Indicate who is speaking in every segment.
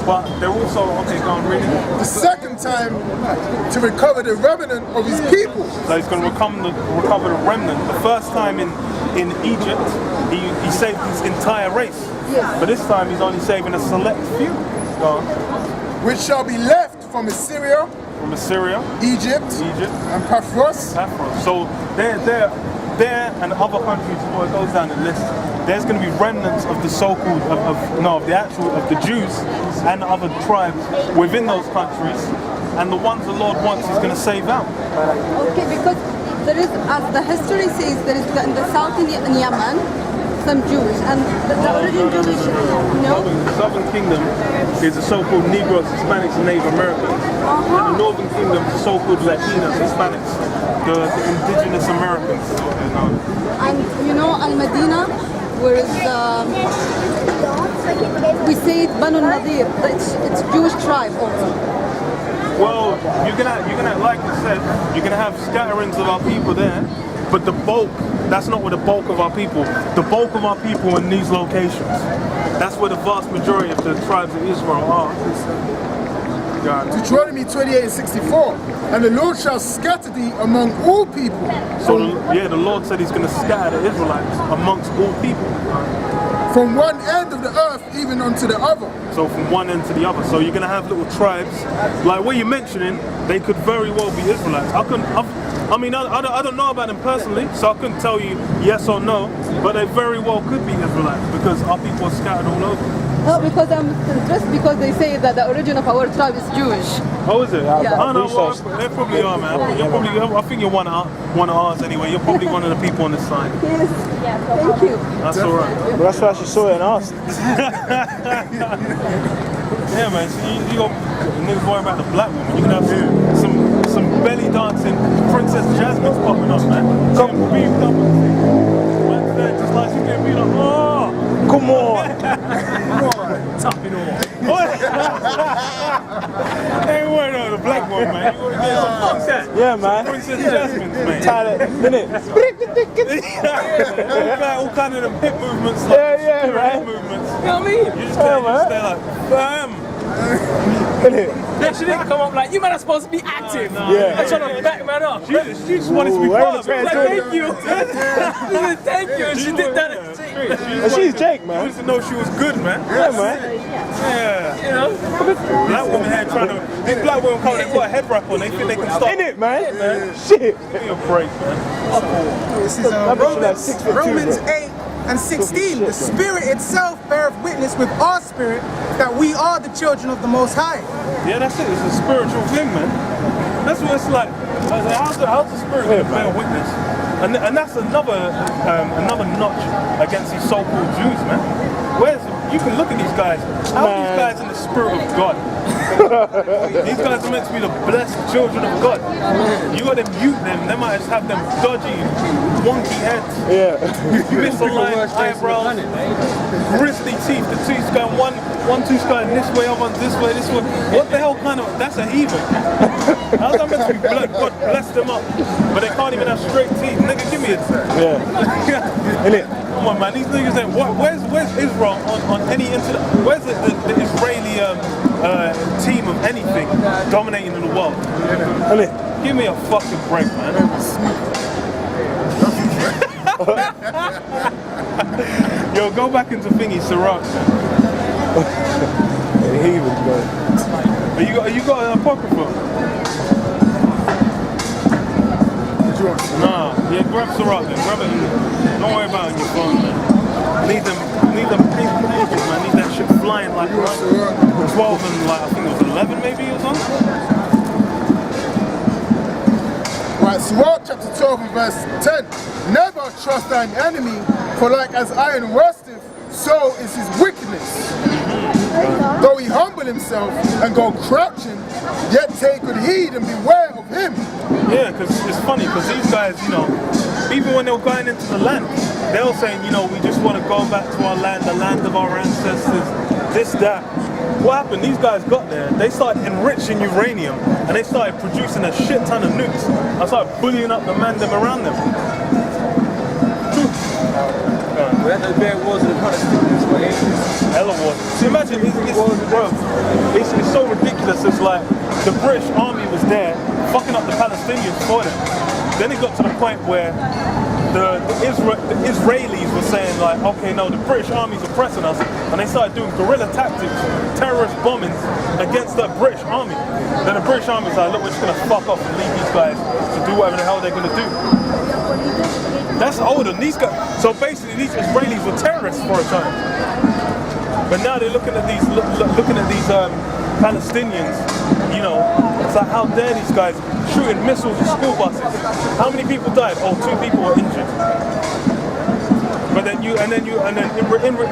Speaker 1: but they're also, okay, go on, really.
Speaker 2: The second time to recover the remnant of his people.
Speaker 1: So he's going to recover the remnant. The first time in Egypt, he saved his entire race.
Speaker 3: Yes.
Speaker 1: But this time he's only saving a select few. Go on.
Speaker 2: Which shall be left from Assyria, Egypt, and Paphros.
Speaker 1: So there and other countries, before it goes down the list, there's going to be remnants of the so-called, of the Jews and other tribes within those countries, and the ones the Lord wants is going to save out.
Speaker 3: Okay, because there is, as the history says, there is in the south in Yemen, some Jews, and the origin Jewish,
Speaker 1: The southern kingdom is the so-called Negroes, Hispanics, and Native Americans. And the northern kingdom is the so-called Latinos, Hispanics, the indigenous Americans.
Speaker 3: And Al-Medina, where is we say it Banu Nadir, it's Jewish tribe also.
Speaker 1: Well, you're gonna, like I said, you're gonna have scatterings of our people there, but the bulk, that's not where the bulk of our people. The bulk of our people in these locations. That's where the vast majority of the tribes of Israel are.
Speaker 2: Deuteronomy 28:64, and the Lord shall scatter thee among all people.
Speaker 1: So the Lord said he's going to scatter the Israelites amongst all people.
Speaker 2: From one end of the earth even unto the other.
Speaker 1: So from one end to the other. So you're going to have little tribes, like what you're mentioning, they could very well be Israelites. I don't know about them personally, so I couldn't tell you yes or no, but they very well could be Israelites because our people are scattered all over.
Speaker 3: No, because I'm interested because they say that the origin of our tribe is Jewish.
Speaker 1: Oh, is it?
Speaker 3: Yeah.
Speaker 1: Oh, no, well, they probably are, man. I think you're one of ours anyway. You're probably one of the people on this side.
Speaker 3: Yes. Thank you.
Speaker 1: That's all right.
Speaker 4: But that's why she saw it and asked.
Speaker 1: Yeah, man. So you got niggas worrying about the black woman. You can have some belly dancing Princess Jasmine's popping up, man. Come beamed up. Man's there just like she's getting beat up. Oh!
Speaker 4: Come on!
Speaker 1: Topping off. Ain't worried about the black woman, man. You want to get some fuck that.
Speaker 4: Yeah, man.
Speaker 1: Princess Jasmine's, man.
Speaker 4: Tyler, innit?
Speaker 1: all kind of them hip movements. Like
Speaker 4: Yeah,
Speaker 1: hip
Speaker 4: right.
Speaker 1: movements.
Speaker 5: You know what I mean?
Speaker 1: You just stay like, bam.
Speaker 5: Yeah, she didn't come up like, you man are supposed to be active.
Speaker 4: Yeah.
Speaker 5: I'm trying to back man up.
Speaker 1: She just wanted to be
Speaker 4: Ooh,
Speaker 1: part of it.
Speaker 5: Like, thank you. She said, thank you. And she did that.
Speaker 4: And she's Jake,
Speaker 1: I
Speaker 4: man.
Speaker 1: wanted to know she was good, man.
Speaker 4: Yeah, man.
Speaker 1: Yeah.
Speaker 5: You know?
Speaker 1: Black women here trying to. These black women come, they put a head wrap on, they think they can stop.
Speaker 4: In it, man. Shit.
Speaker 1: Give me a break, man.
Speaker 6: This is
Speaker 4: That bitch like 6 foot 2,
Speaker 6: Romans
Speaker 4: bro.
Speaker 6: 8:16. The Spirit itself beareth witness with our spirit that we are the children of the Most High.
Speaker 1: Yeah, that's it. It's a spiritual thing, man. That's what it's like. How's the spirit going to bear witness? And that's another notch against these so-called Jews, man. You can look at these guys. How are these guys in the spirit of God? These guys are meant to be the blessed children of God. You got to mute them. They might just have them dodgy, wonky heads.
Speaker 4: Yeah.
Speaker 1: Misaligned eyebrows, grizzly teeth. The teeth going one tooth going this way, other one this way. What the hell kind of? That's a heathen. How's that meant to be blood? God bless them up, but they can't even have straight teeth. Nigga, give me a
Speaker 4: Yeah. In it.
Speaker 1: Come on, man. These niggas ain't. Where's Israel on any internet? Where's the Israeli team of anything dominating in the world?
Speaker 4: In it.
Speaker 1: Give me a fucking break, man. Yo, go back into thingy, Sirach.
Speaker 4: Heathens, bro.
Speaker 1: You got an apocrypha? Nah, yeah, grab Sirach then. Grab it. Don't worry about it on your phone, man. Need them pages, man. Need that shit flying like 12 and like I think it was 11 maybe or something.
Speaker 2: Right, Sirach chapter 12 and verse 10. Never trust thine enemy, for like as iron rusteth, so is his wickedness. Though he humble himself and go crouching, yet take good heed and beware of him.
Speaker 1: Yeah, because it's funny, because these guys, even when they were going into the land, they were saying, we just want to go back to our land, the land of our ancestors, this, that. What happened? These guys got there, they started enriching uranium, and they started producing a shit ton of nukes. I started bullying up the mandem around them.
Speaker 7: We had the bad wars in the Palestinians for ages.
Speaker 1: Hella wars. So imagine, bro, like the British army was there fucking up the Palestinians for them. Then it got to the point where the Israelis were saying like, okay, no, the British army's oppressing us, and they started doing guerrilla tactics, terrorist bombings against the British army. Then the British army's like, look, we're just gonna fuck off and leave these guys to do whatever the hell they're gonna do. That's older. These guys. So basically, these Israelis were terrorists for a time, but now they're looking at these Palestinians. You know, it's like, how dare these guys shooting missiles at school buses? How many people died? Oh, 2 people were injured. But then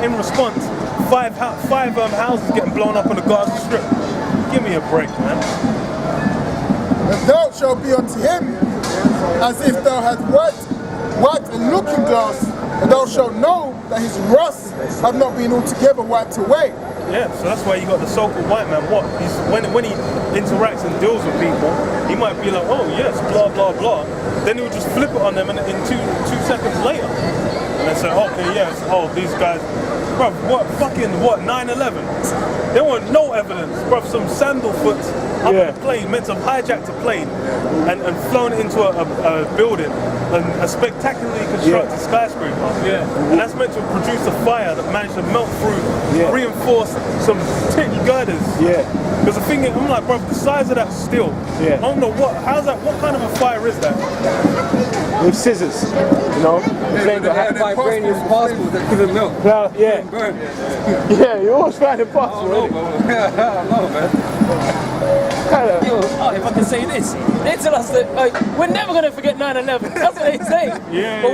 Speaker 1: in response, five houses getting blown up on the Gaza Strip. Give me a break, man.
Speaker 2: And thou shalt be unto him as if thou hadst wiped a looking glass, and thou shalt know that his rust have not been altogether wiped away.
Speaker 1: Yeah, so that's why you got the so-called white man. What? When he interacts and deals with people, he might be like, oh yes, blah blah blah. Then he would just flip it on them in two seconds later, and then say, okay, yes, oh these guys, bruv, what 9/11? There was no evidence, bruv. Some sandalfoots up in a plane, meant to have hijacked a plane and flown it into a building, a spectacularly constructed skyscraper. Yeah. And that's meant to have produced a fire that managed to melt through, reinforce some tin girders. Yeah. Because the thing is, I'm like, bro, the size of that steel. Yeah. I don't know what kind of a fire is that?
Speaker 4: With scissors, you know.
Speaker 7: They have vibranium particles that give it milk.
Speaker 4: Now, yeah.
Speaker 7: Burn.
Speaker 4: Yeah, you always find it possible.
Speaker 7: I don't know, man.
Speaker 5: Yo, if I can say this, they tell us that we're never gonna forget 9/11. That's what they say.
Speaker 1: Yeah.
Speaker 5: But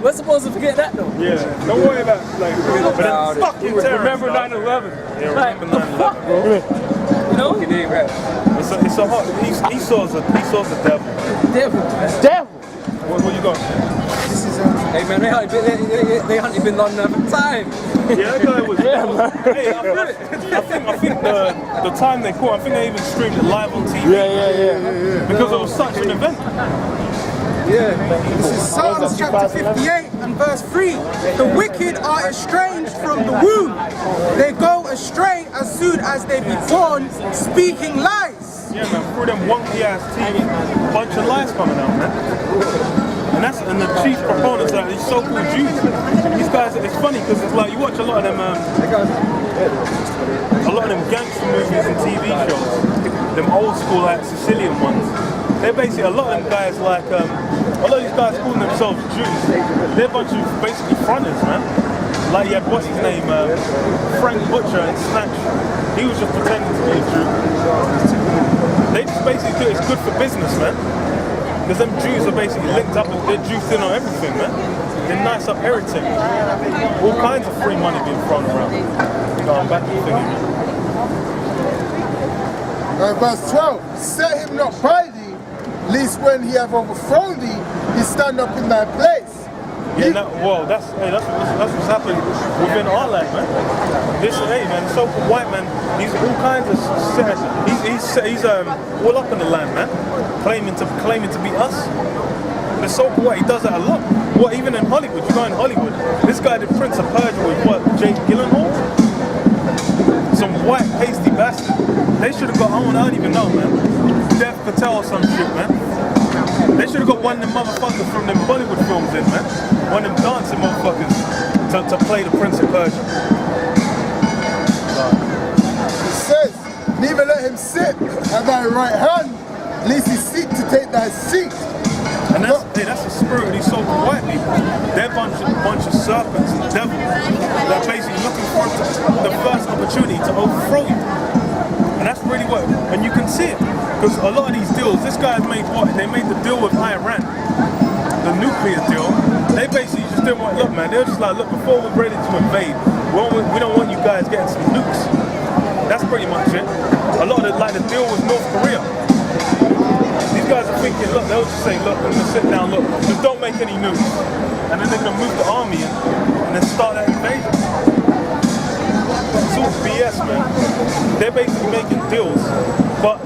Speaker 5: we're supposed to forget that though.
Speaker 1: Yeah. Don't worry about fucking terror.
Speaker 5: Remember 9/11.
Speaker 1: Yeah,
Speaker 5: Like,
Speaker 1: remember 9/11.
Speaker 5: you know?
Speaker 1: It's a hot. Esau's the devil.
Speaker 5: Devil.
Speaker 4: Devil.
Speaker 1: What you got?
Speaker 7: Hey man, they hadn't been London at the time.
Speaker 1: Yeah, that guy was. Yeah, man. Hey, I think the time they caught, I think they even streamed it live on TV.
Speaker 4: Yeah.
Speaker 1: Because it was such an event.
Speaker 6: This is Psalms chapter 58 and verse 3. The wicked are estranged from the womb. They go astray as soon as they be born, speaking lies.
Speaker 1: Yeah, man, through them wonky ass teeth, bunch of lies coming out, man. And the chief proponents are these so-called Jews. These guys, it's funny because it's like you watch a lot of them gangster movies and TV shows, them old school like Sicilian ones. They're basically a lot of them guys like a lot of these guys calling themselves Jews. They're a bunch of basically fronters, man. Like you had what's his name, Frank Butcher in Snatch. He was just pretending to be a Jew. They just basically do it's good for business, man. Because them Jews are basically linked up and they're juiced in on everything, man. They nice up everything. All kinds of free money being thrown around. Going back to the thing.
Speaker 2: Verse 12, set him not by thee, lest when he have overthrown thee, he stand up in thy place.
Speaker 1: Yeah, that's what's happened within our land, man. Man, so-called white man, he's all kinds of he's all up in the land, man, claiming to be us. The so-called white, he does that a lot. What, even in Hollywood? You go in Hollywood, this guy did Prince of Persia with what? Jake Gyllenhaal? Some white pasty bastard. They should have got, I don't even know, man. Dev Patel or some shit, man. They should have got one of them motherfuckers from them Bollywood films in, man. One of them dancing motherfuckers to play the Prince of Persia.
Speaker 2: It says, neither let him sit at thy right hand, lest he seek to take thy seat.
Speaker 1: And that's the spirit of these so-called white people. They're a bunch of serpents and devils. They're basically looking for the first opportunity to overthrow you. And that's really what, and you can see it. Because a lot of these deals, this guy's made what? They made the deal with Iran, the nuclear deal. They basically just didn't want, look man, they were just like, look, before we're ready to invade, we don't want you guys getting some nukes. That's pretty much it. A lot of the deal with North Korea. These guys are thinking, look, they'll just say, look, we're gonna sit down, look, just don't make any nukes. And then they're gonna move the army in and then start that invasion. It's all BS, man. They're basically making deals, but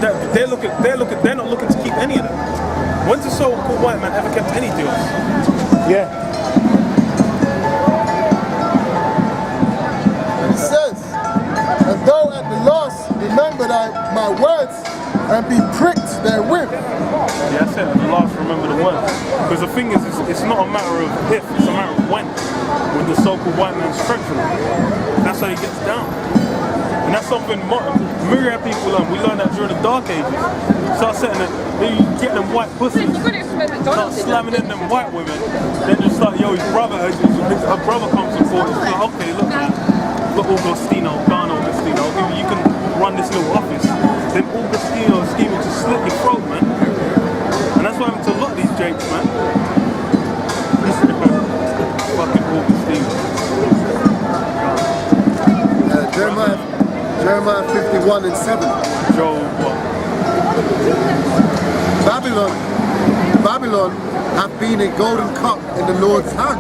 Speaker 1: they're not looking to keep any of them. When's the so-called white man ever kept any deals?
Speaker 4: Yeah.
Speaker 2: And it says, and though at the last remember my words and be pricked therewith.
Speaker 1: Yeah, that's it. At the last, remember the words. Because the thing is, it's not a matter of if, it's a matter of when. With the so-called white man's treachery. That's how he gets down. And that's something myriad people learn. We learned that during the Dark Ages. Start setting it, you get them white pussies, start slamming in them white women, then just start, yo, her brother comes and forth. It's like, okay, look man, look Augustino, Don Augustino, you can run this little office. Then Augustino is scheming to slit your throat, man. And that's what happened to a lot of these jakes, man. Fucking Augustino.
Speaker 8: Jeremiah 51 and 7.
Speaker 1: Joe, what?
Speaker 8: Babylon hath been a golden cup in the Lord's hand,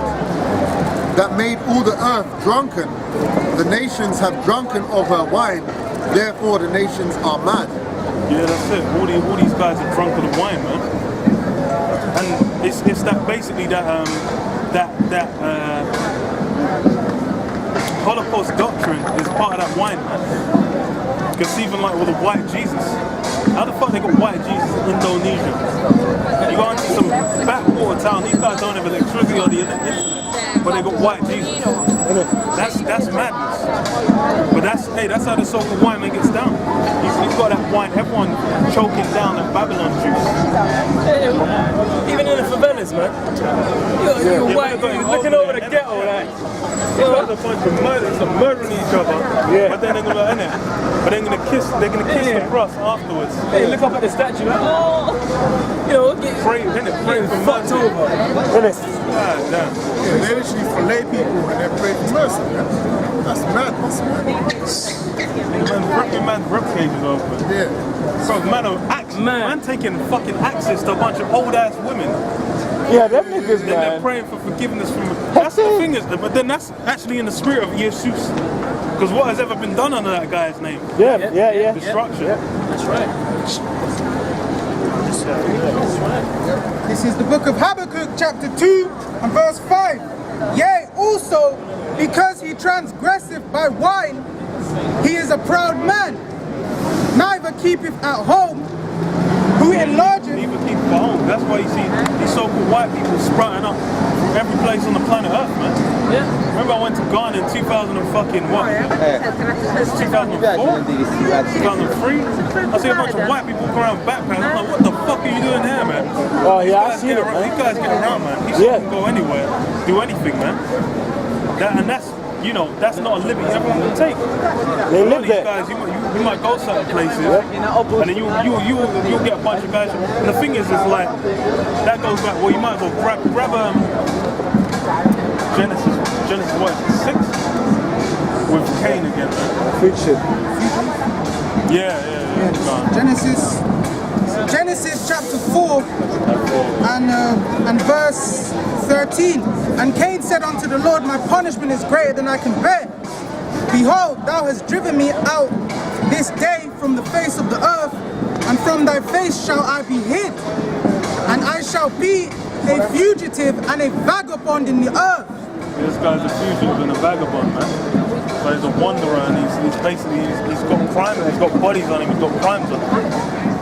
Speaker 8: that made all the earth drunken. The nations have drunken of her wine, therefore the nations are mad.
Speaker 1: Yeah, that's it. All these guys are drunk of the wine, man. And it's that basically that Holocaust doctrine is part of that wine, man. Because even like with the white Jesus, how the fuck they got white Jesus in Indonesia? You go into some backwater town, these guys don't have electricity on the internet, but they got white Jesus. That's madness. But that's how the so-called wine man gets down. He's got that wine, everyone choking down that Babylon juice.
Speaker 5: Even in the favelas, man. You're white, you're looking over the ghetto, like.
Speaker 1: These guys are a bunch of murderers, murdering each other. Yeah. But then they're gonna end it. But they're gonna kiss the cross afterwards.
Speaker 5: They look up at the statue like, oh, you know,
Speaker 1: pray for
Speaker 5: fucked
Speaker 1: mercy.
Speaker 5: over.
Speaker 1: God damn.
Speaker 2: Yeah, they literally fillet people and they pray for mercy. That's mad.
Speaker 1: Man's rib cage is open.
Speaker 2: Yeah.
Speaker 1: So man taking fucking access to a bunch of old ass women.
Speaker 4: Yeah, them niggas,
Speaker 1: Then they're
Speaker 4: man.
Speaker 1: praying for forgiveness from. That's the thing is, but then that's actually in the spirit of Jesus. Because what has ever been done under that guy's name?
Speaker 4: Yeah.
Speaker 1: Destruction.
Speaker 5: That's right.
Speaker 6: This is the book of Habakkuk, chapter 2 and verse 5. Yea, also, because he transgresseth by wine, he is a proud man, neither keepeth at home, who enlargeth.
Speaker 1: Even keep it home. That's why you see these so-called white people sprouting up from every place on the planet Earth, man.
Speaker 5: Yeah.
Speaker 1: Remember I went to Ghana in 2000 and fucking what? 2004? 2003? I see a bunch of white people walking around backpacks. I'm like, what the fuck are you doing here, man?
Speaker 4: Oh yeah, I see it.
Speaker 1: These guys get around, man. These guys can go anywhere, do anything, man. That's, you know, that's not a liberty everyone will take.
Speaker 4: They
Speaker 1: A lot
Speaker 4: live
Speaker 1: of these
Speaker 4: there.
Speaker 1: guys, you might go certain places, and then you'll get a bunch of guys. And the thing is like, that goes back, well, you might as well grab Genesis what, 6? With Cain again, man.
Speaker 4: Fiction.
Speaker 1: Yeah.
Speaker 6: Genesis chapter 4 and verse 13. And Cain said unto the Lord, my punishment is greater than I can bear. Behold, thou hast driven me out this day from the face of the earth, and from thy face shall I be hid, and I shall be a fugitive and a vagabond in the earth.
Speaker 1: This guy's a fugitive and a vagabond, man. So he's a wanderer, and he's basically he's got crime, he's got bodies on him, he's got crimes on him.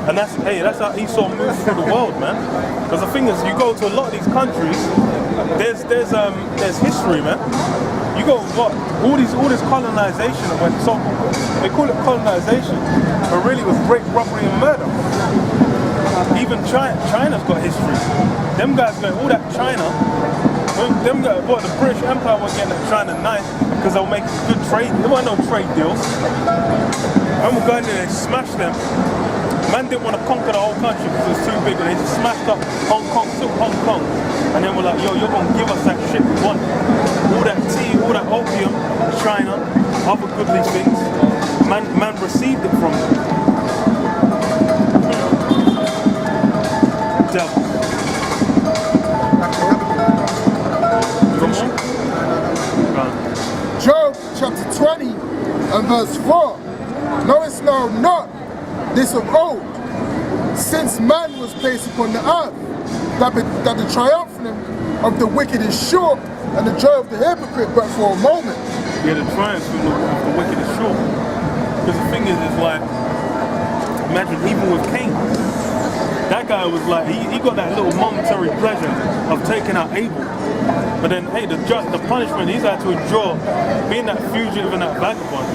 Speaker 1: And that's how Esau moves through the world, man. Because the thing is, you go to a lot of these countries, there's history, man. You go all this colonization that went so they call it colonization, but really it was rape, robbery, and murder. Even China's got history. Them guys going all that China. Them guys, the British Empire were getting at China nice because they were making good trade. There weren't no trade deals. And we're going in and smashed them. Man didn't want to conquer the whole country because it was too big, and they just smashed up Hong Kong, took Hong Kong, and then we're like, yo, you're gonna give us that shit we want. All that tea, all that opium, China, other goodly things. Man received it from them. Devil.
Speaker 2: Job chapter 20 and verse 4. Knowest thou not this of old, since man was placed upon the earth, that the triumphant of the wicked is short, and the joy of the hypocrite but for a moment.
Speaker 1: Yeah, the triumph of the wicked is short. Because the thing is like, imagine even with Cain, that guy was like, he got that little momentary pleasure of taking out Abel. But then, hey, the punishment he's had to endure, being that fugitive and that vagabond,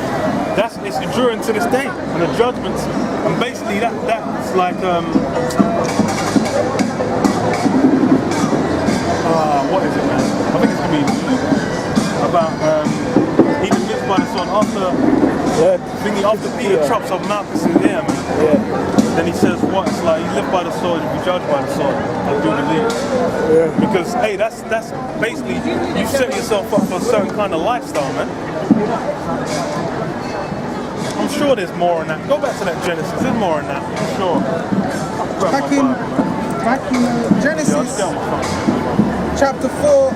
Speaker 1: it's enduring to this day. And the judgments, and basically that's like, what is it, man? I think it's gonna be about he lives by the sword after Peter chops off Malchus' ear, man. Then he says what? It's like you live by the sword, you be judged by the sword. I do believe. Because hey, that's basically you set yourself up for a certain kind of lifestyle, man. I'm sure there's more in that. Go back to that Genesis. There's more in that. I'm sure.
Speaker 6: Back in Genesis, chapter 4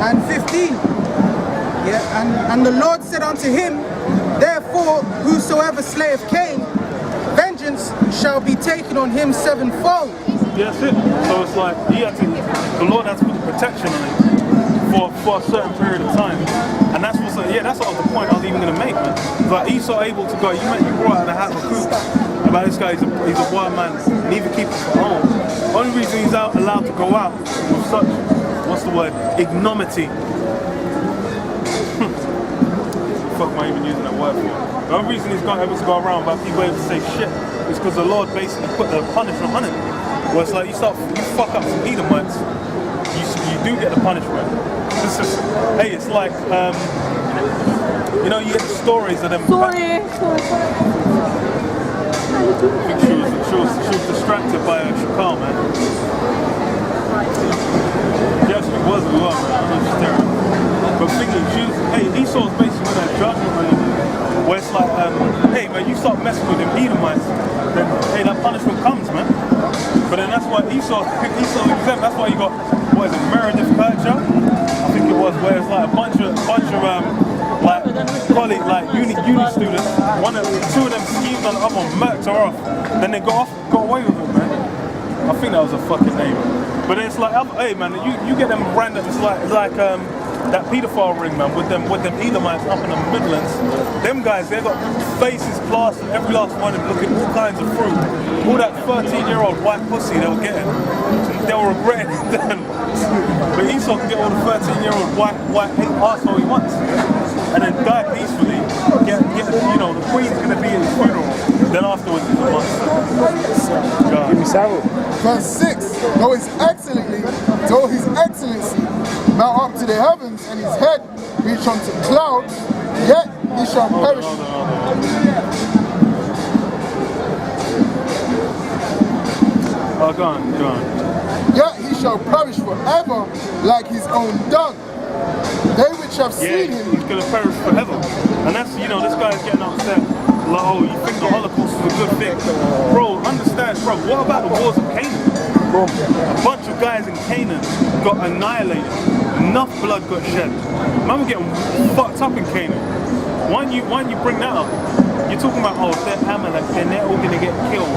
Speaker 6: and 15. Yeah, and the Lord said unto him, therefore, whosoever slayeth Cain, vengeance shall be taken on him sevenfold.
Speaker 1: Yeah, that's it. So it's like the Lord has to put protection on it for a certain period of time. And that's what's that's what the point I was even gonna make, man. Like Esau able to go, you brought out the Habakkuk about this guy, he's a wild man, and even keep him at home. Only reason he's allowed to go out with such, what's the word, ignominy. Fuck am I even using that word for? The only reason he's not able to go around but people able to say shit is because the Lord basically put the punishment on him. Well, it's like you fuck up some Edomites, you do get the punishment. It's like, you know, you get the stories of them.
Speaker 3: Sorry.
Speaker 1: I think she was distracted by a shakal, man. Yes, it was as well, man. I'm just terrible. But thinking, Esau's basically with that judgment on him, where it's like, hey man, you start messing with them Edomites, then hey, that punishment comes, man. But then that's why Esau exempt. That's why you got, what is it, Meredith Percha? I think it was, where it's like a bunch of like colleague, like uni students. Two of them schemed on the other one, murked her off. Then they got away with it, man. I think that was a fucking name. But it's like, hey man, you get them random. It's like that paedophile ring, man, with them Edomites up in the Midlands. Them guys, they got faces plastered, every last one of them looking all kinds of fruit. All that 13-year-old white pussy they were getting, they were regretting it then. But Esau can get all the 13-year-old white arsehole he wants, and then die peacefully. Get you know, the queen's gonna be at his funeral. Then afterwards he's a monster. God.
Speaker 4: Give me several.
Speaker 2: Verse 6, though his excellency mount up to the heavens and his head reach unto clouds, yet he shall perish.
Speaker 1: Oh, go on.
Speaker 2: Yet he shall perish forever like his own dung. They which have seen him.
Speaker 1: He's going to perish forever. And that's, you know, this guy's getting upset. Like, oh, you think the Holocaust is a good thing? Bro, understand, bro, what about the wars of Canaan? A bunch of guys in Canaan got annihilated. Enough blood got shed. Man, we're getting fucked up in Canaan. Why don't you bring that up? You're talking about, oh, they're Amalek, and they're all gonna get killed.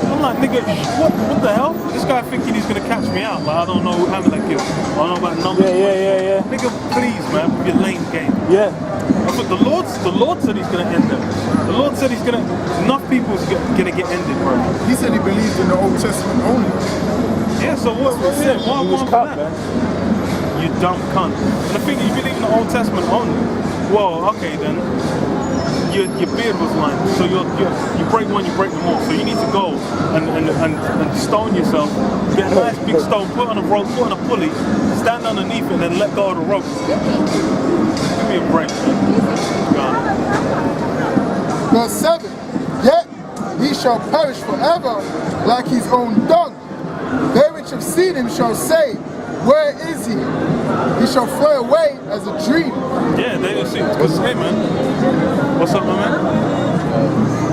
Speaker 1: I'm like, nigga, what the hell? This guy thinking he's gonna catch me out. Like, I don't know who Amalek is. I don't know about numbers.
Speaker 4: Yeah.
Speaker 1: Nigga, please, man, with your lame game.
Speaker 4: Yeah.
Speaker 1: But the Lord said he's gonna end it. The Lord said enough people's gonna get ended, bro.
Speaker 2: He said he believed in the Old Testament only.
Speaker 1: Yeah, so what was it? Why that? You dumb cunt. And the thing is, you believe in the Old Testament only. Well, okay then. Your beard was lying. So you break one, you break them all. So you need to go and stone yourself. Get a nice big stone, put on a rope, put on a pulley, stand underneath it, and then let go of the rope. Give me a break, man.
Speaker 2: Verse 7, yet he shall perish forever like his own dung. They which have seen him shall say, where is he? He shall fly away as a dream.
Speaker 1: Yeah, they didn't see it. Because, hey man, what's up, my man?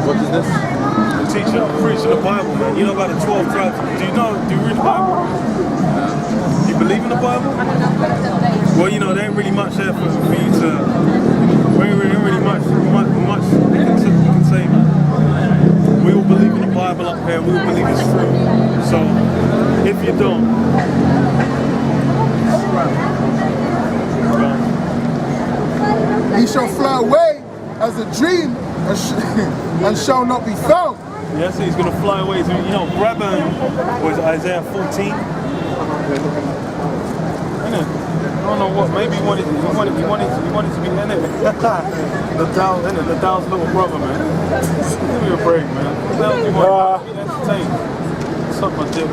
Speaker 8: What is this?
Speaker 1: The teacher preaching the Bible, man. You know about the 12 tribes. Do you read the Bible? You believe in the Bible? Well, you know, there ain't really much there for you to, there ain't really much you can say, man. We all believe in the Bible up here, we all believe it's true. So, if you don't,
Speaker 2: He He shall fly away as a dream and shall not be found.
Speaker 1: Yeah, so he's going to fly away. So, you know, grab was it Isaiah 14? Innit? I don't know what. Maybe he wanted to be in it. The Dow's little brother, man. Give me a break, man. What the hell do you want to be entertained? Suck my dick.